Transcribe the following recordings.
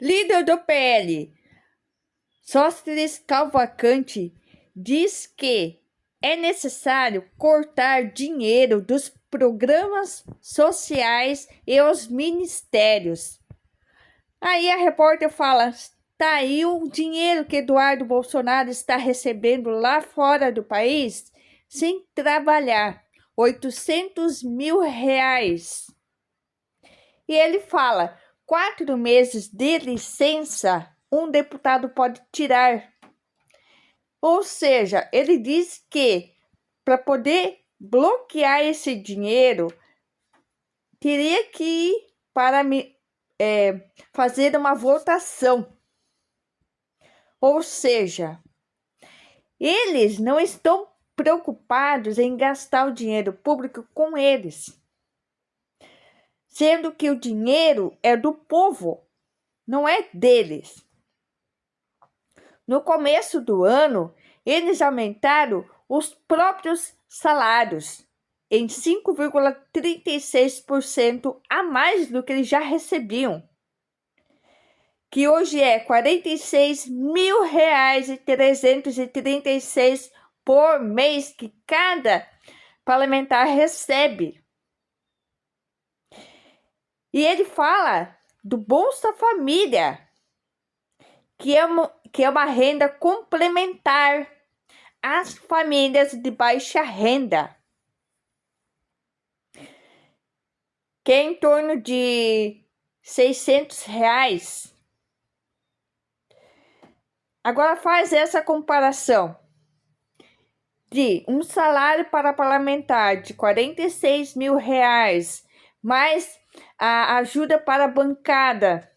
Líder do PL, Sóstenes Cavalcante, diz que é necessário cortar dinheiro dos programas sociais e os ministérios. Aí a repórter fala: tá aí o dinheiro que Eduardo Bolsonaro está recebendo lá fora do país sem trabalhar, 800 mil reais. E ele fala: 4 meses de licença um deputado pode tirar. Ou seja, ele diz que para poder bloquear esse dinheiro, teria que ir para fazer uma votação. Ou seja, eles não estão preocupados em gastar o dinheiro público com eles, sendo que o dinheiro é do povo, não é deles. No começo do ano, eles aumentaram os próprios salários em 5,36% a mais do que eles já recebiam, que hoje é R$ 46.336 por mês que cada parlamentar recebe. E ele fala do Bolsa Família, que é uma renda complementar às famílias de baixa renda, que é em torno de R$ 600. Agora faz essa comparação de um salário para parlamentar de R$ 46 mil, mais a ajuda para a bancada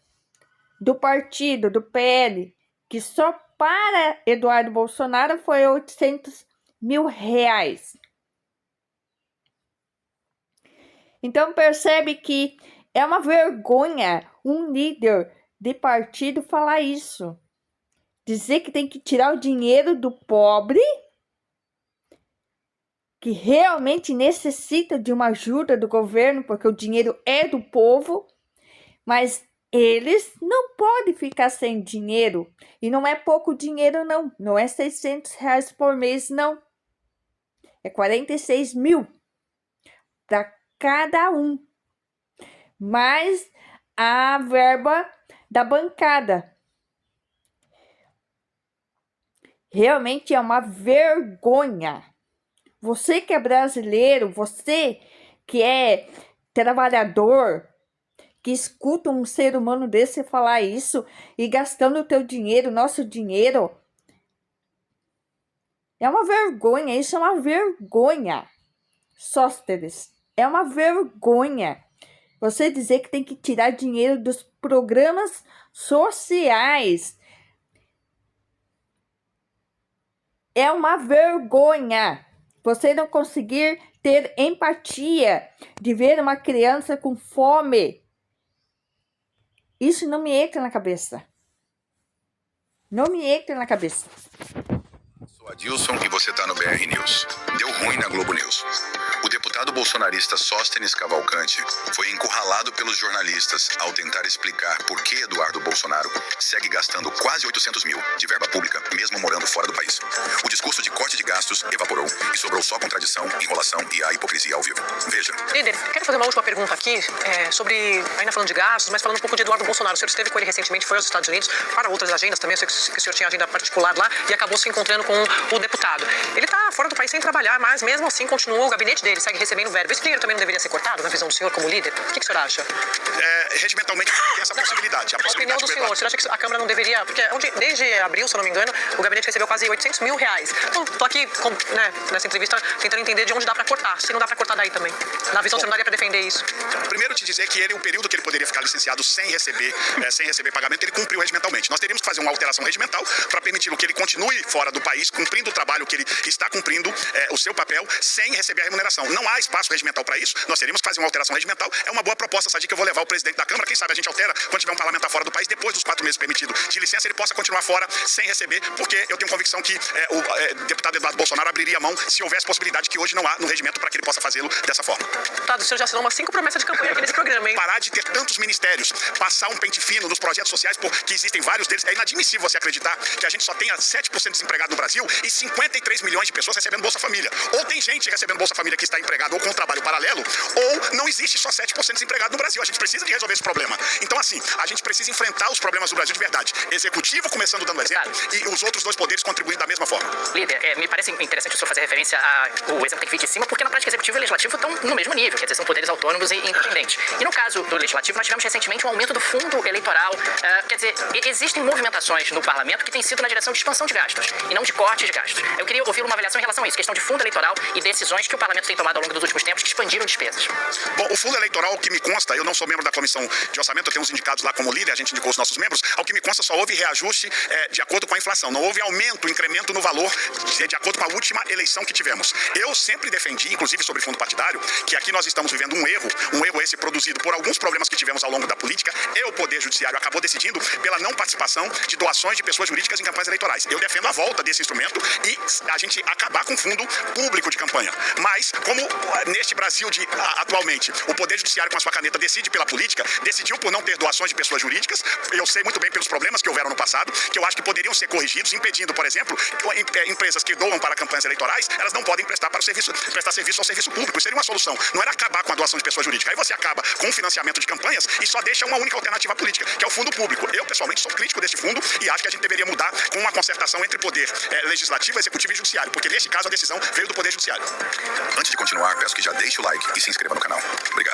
do partido, do PL, que só para Eduardo Bolsonaro foi R$ 800 mil. Então percebe que é uma vergonha um líder de partido falar isso. Dizer que tem que tirar o dinheiro do pobre, que realmente necessita de uma ajuda do governo, porque o dinheiro é do povo, mas eles não podem ficar sem dinheiro. E não é pouco dinheiro, não. Não é R$ 600 por mês, não. É 46 mil para cada um. Mais a verba da bancada. Realmente é uma vergonha. Você que é brasileiro, você que é trabalhador, que escuta um ser humano desse falar isso e gastando o teu dinheiro, nosso dinheiro, é uma vergonha. Isso é uma vergonha. Sóstenes, é uma vergonha você dizer que tem que tirar dinheiro dos programas sociais. É uma vergonha você não conseguir ter empatia de ver uma criança com fome. Isso não me entra na cabeça. Não me entra na cabeça. Sou Adilson e você está no BR News. Deu ruim na Globo News. O deputado bolsonarista Sóstenes Cavalcante foi encurralado pelos jornalistas ao tentar explicar por que Eduardo Bolsonaro segue gastando quase 800 mil de verba pública, mesmo morando fora do país. O discurso de corte de gastos evaporou e sobrou só contradição, enrolação e a hipocrisia ao vivo. Veja. Líder, quero fazer uma última pergunta aqui sobre, ainda falando de gastos, mas falando um pouco de Eduardo Bolsonaro. O senhor esteve com ele recentemente, foi aos Estados Unidos para outras agendas também. Eu sei que o senhor tinha agenda particular lá e acabou se encontrando com o deputado. Ele está fora do país sem trabalhar, mas mesmo assim continua o gabinete dele, segue recebendo verba. Esse dinheiro também não deveria ser cortado, na visão do senhor como líder? O que o senhor acha? Regimentalmente tem essa possibilidade. A opinião do senhor, o senhor acha que a Câmara não deveria... Porque desde abril, se eu não me engano, o gabinete recebeu quase 800 mil reais. Então, tô aqui, nessa entrevista, tentando entender de onde dá pra cortar. Se não dá pra cortar daí também. Na visão, o senhor não daria pra defender isso? Primeiro, te dizer que o período que ele poderia ficar licenciado sem receber pagamento, ele cumpriu regimentalmente. Nós teríamos que fazer uma alteração regimental para permitir que ele continue fora do país, cumprindo o trabalho que ele está cumprindo, o seu papel, sem receber a remuneração. alteração. Não há espaço regimental para isso, nós teríamos que fazer uma alteração regimental. É uma boa proposta, Sadi, que eu vou levar o presidente da Câmara. Quem sabe a gente altera quando tiver um parlamentar fora do país, depois dos 4 meses permitido de licença, ele possa continuar fora sem receber, porque eu tenho convicção que o deputado Eduardo Bolsonaro abriria mão se houvesse possibilidade que hoje não há no regimento para que ele possa fazê-lo dessa forma. Deputado, o senhor já assinou umas 5 promessas de campanha aqui nesse programa, hein? Parar de ter tantos ministérios, passar um pente fino nos projetos sociais, porque existem vários deles. É inadmissível você acreditar que a gente só tenha 7% desempregado no Brasil e 53 milhões de pessoas recebendo Bolsa Família. Ou tem gente recebendo Bolsa Família que está empregado ou com um trabalho paralelo, ou não existe só 7% desempregado no Brasil. A gente precisa de resolver esse problema. Então, assim, a gente precisa enfrentar os problemas do Brasil de verdade. Executivo começando dando exemplo e os outros 2 poderes contribuindo da mesma forma. Líder, me parece interessante o senhor fazer referência ao exemplo tem que vir de cima, porque na prática executivo e legislativo estão no mesmo nível, quer dizer, são poderes autônomos e independentes. E no caso do legislativo, nós tivemos recentemente um aumento do fundo eleitoral. Quer dizer, existem movimentações no parlamento que têm sido na direção de expansão de gastos e não de corte de gastos. Eu queria ouvir uma avaliação em relação a isso, questão de fundo eleitoral e decisões que o parlamento tem tomado ao longo dos últimos tempos que expandiram despesas. Bom, o fundo eleitoral, que me consta, eu não sou membro da comissão de orçamento, eu tenho uns indicados lá como líder, a gente indicou os nossos membros, ao que me consta só houve reajuste de acordo com a inflação, não houve aumento, incremento no valor de acordo com a última eleição que tivemos. Eu sempre defendi, inclusive sobre fundo partidário, que aqui nós estamos vivendo um erro esse produzido por alguns problemas que tivemos ao longo da política, e o Poder Judiciário acabou decidindo pela não participação de doações de pessoas jurídicas em campanhas eleitorais. Eu defendo a volta desse instrumento e a gente acabar com o fundo público de campanha. Mas, como neste Brasil atualmente, o Poder Judiciário com a sua caneta decide pela política, decidiu por não ter doações de pessoas jurídicas, eu sei muito bem pelos problemas que houveram no passado, que eu acho que poderiam ser corrigidos, impedindo, por exemplo, empresas que doam para campanhas eleitorais, elas não podem prestar serviço ao serviço público. Isso seria uma solução. Não era acabar com a doação de pessoa jurídica. Aí você acaba com o financiamento de campanhas e só deixa uma única alternativa política, que é o fundo público. Eu, pessoalmente, sou crítico desse fundo e acho que a gente deveria mudar com uma concertação entre poder legislativo, executivo e judiciário, porque nesse caso a decisão veio do Poder Judiciário. Antes de continuar, peço que já deixe o like e se inscreva no canal. Obrigado.